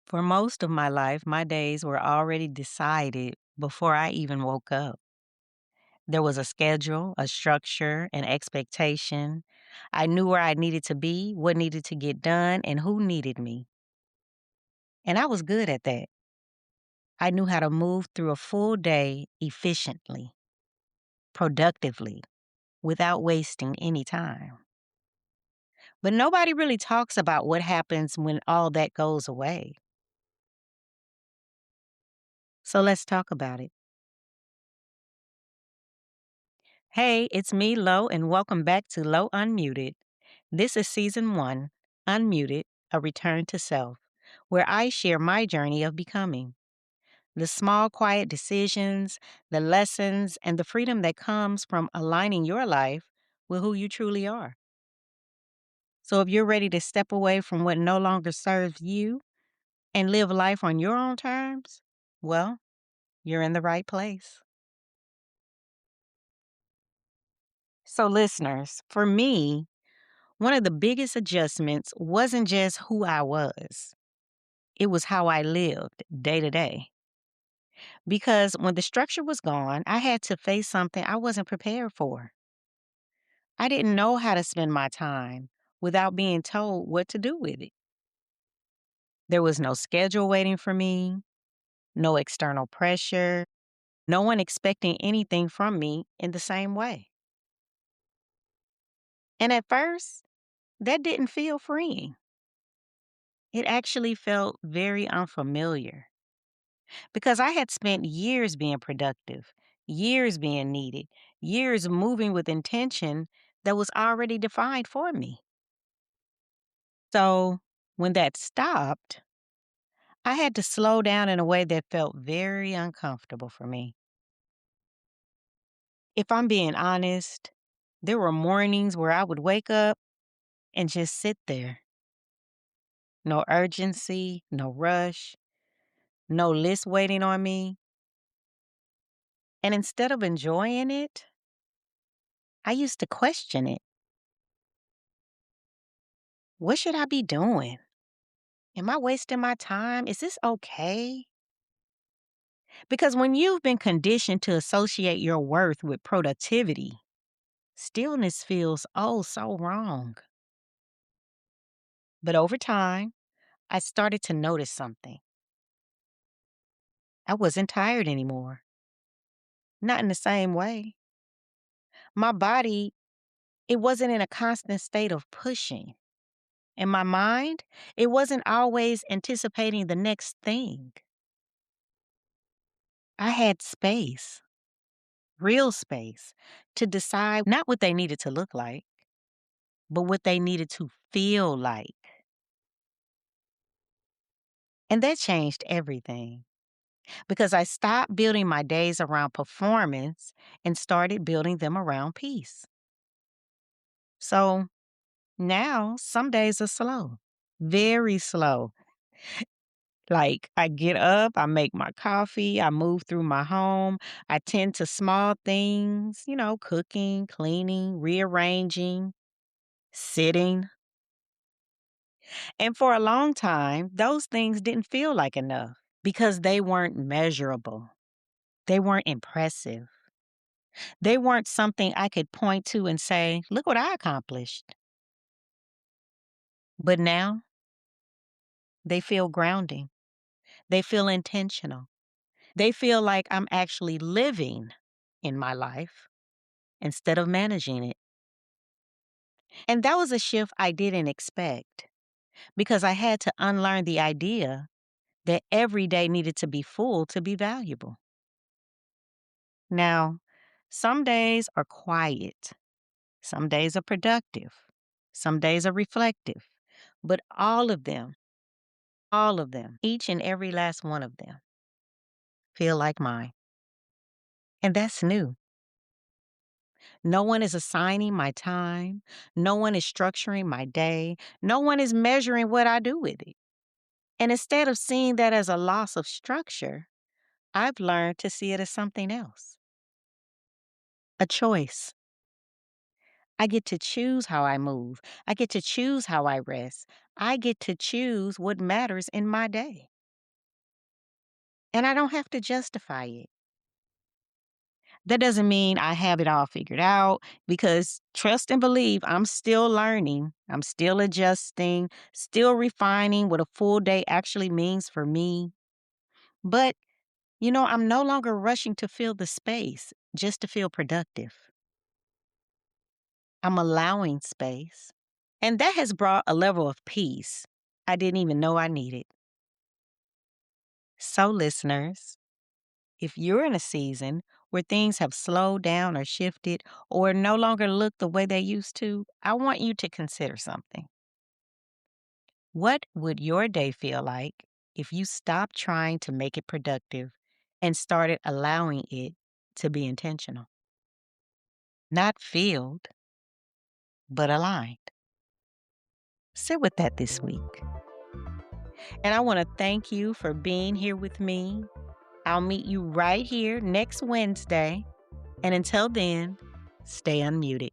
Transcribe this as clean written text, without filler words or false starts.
For most of my life, my days were already decided before I even woke up. There was a schedule, a structure, an expectation. I knew where I needed to be, what needed to get done, and who needed me. And I was good at that. I knew how to move through a full day efficiently, productively, without wasting any time. But nobody really talks about what happens when all that goes away. So let's talk about it. Hey, it's me, Lo, and welcome back to Lo Unmuted. This is season one, Unmuted, a return to self, where I share my journey of becoming. The small, quiet decisions, the lessons, and the freedom that comes from aligning your life with who you truly are. So if you're ready to step away from what no longer serves you and live life on your own terms, well, you're in the right place. So, listeners, for me, one of the biggest adjustments wasn't just who I was, it was how I lived day to day. Because when the structure was gone, I had to face something I wasn't prepared for. I didn't know how to spend my time without being told what to do with it. There was no schedule waiting for me, no external pressure, no one expecting anything from me in the same way. And at first, that didn't feel freeing. It actually felt very unfamiliar because I had spent years being productive, years being needed, years moving with intention that was already defined for me. So when that stopped, I had to slow down in a way that felt very uncomfortable for me. If I'm being honest, there were mornings where I would wake up and just sit there. No urgency, no rush, no list waiting on me. And instead of enjoying it, I used to question it. What should I be doing? Am I wasting my time? Is this okay? Because when you've been conditioned to associate your worth with productivity, stillness feels oh so wrong. But over time, I started to notice something. I wasn't tired anymore, not in the same way. My body, it wasn't in a constant state of pushing. And my mind, it wasn't always anticipating the next thing. I had space, real space, to decide not what they needed to look like, but what they needed to feel like. And that changed everything because I stopped building my days around performance and started building them around peace. So now some days are slow, very slow. Like I get up, I make my coffee, I move through my home, I tend to small things, cooking, cleaning, rearranging, sitting. And for a long time, those things didn't feel like enough because they weren't measurable. They weren't impressive. They weren't something I could point to and say, look what I accomplished. But now they feel grounding. They feel intentional. They feel like I'm actually living in my life instead of managing it. And that was a shift I didn't expect because I had to unlearn the idea that every day needed to be full to be valuable. Now, some days are quiet, some days are productive, some days are reflective, but all of them, each and every last one of them feel like mine. And that's new. No one is assigning my time. No one is structuring my day. No one is measuring what I do with it. And instead of seeing that as a loss of structure, I've learned to see it as something else, a choice. I get to choose how I move. I get to choose how I rest. I get to choose what matters in my day. and I don't have to justify it. That doesn't mean I have it all figured out because trust and believe I'm still learning, I'm still adjusting, still refining what a full day actually means for me. But, I'm no longer rushing to fill the space just to feel productive. I'm allowing space. And that has brought a level of peace I didn't even know I needed. So, listeners, if you're in a season where things have slowed down or shifted or no longer look the way they used to, I want you to consider something. What would your day feel like if you stopped trying to make it productive and started allowing it to be intentional? Not filled, but aligned. Sit with that this week. And I want to thank you for being here with me. I'll meet you right here next Wednesday. And until then, stay unmuted.